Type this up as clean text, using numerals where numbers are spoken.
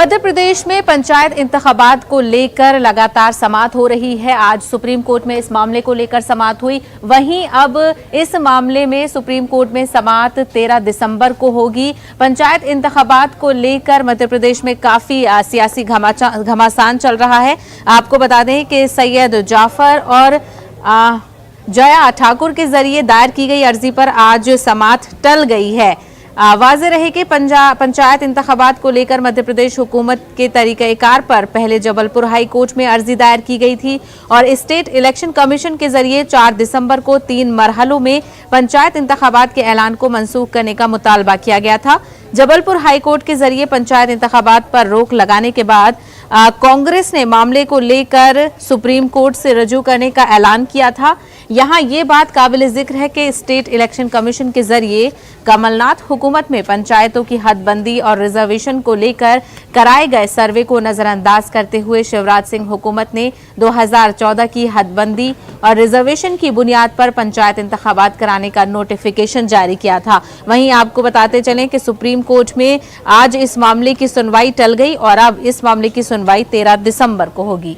मध्य प्रदेश में पंचायत इंतखाबात को लेकर लगातार समाअत हो रही है। आज सुप्रीम कोर्ट में इस मामले को लेकर समाअत हुई। वहीं अब इस मामले में सुप्रीम कोर्ट में समाअत 13 दिसंबर को होगी। पंचायत इंतखाबात को लेकर मध्य प्रदेश में काफी सियासी घमासान चल रहा है। आपको बता दें कि सैयद जाफर और जया ठाकुर के जरिए दायर की गई अर्जी पर आज समाअत टल गई है। वाज़ेह रहे कि पंचायत इंतखाबात को लेकर मध्य प्रदेश हुकूमत के तरीक़ेकार पर पहले जबलपुर हाई कोर्ट में अर्जी दायर की गई थी और स्टेट इलेक्शन कमीशन के जरिए 4 दिसंबर को 3 मरहलों में पंचायत इंतखाबात के ऐलान को मंसूख करने का मुतालबा किया गया था। जबलपुर हाई कोर्ट के जरिए पंचायत इंतखाबात पर रोक लगाने के बाद कांग्रेस ने मामले को लेकर सुप्रीम कोर्ट से रजू करने का ऐलान किया था। यहाँ ये बात काबिल जिक्र है कि स्टेट इलेक्शन कमीशन के जरिए कमलनाथ हुकूमत में पंचायतों की हदबंदी और रिजर्वेशन को लेकर कराए गए सर्वे को नजरअंदाज करते हुए शिवराज सिंह हुकूमत ने 2014 की हदबंदी और रिजर्वेशन की बुनियाद पर पंचायत इंतखाबात कराने का नोटिफिकेशन जारी किया था। वहीं आपको बताते चलें कि सुप्रीम कोर्ट में आज इस मामले की सुनवाई टल गई और अब इस मामले की सुनवाई 13 दिसंबर को होगी।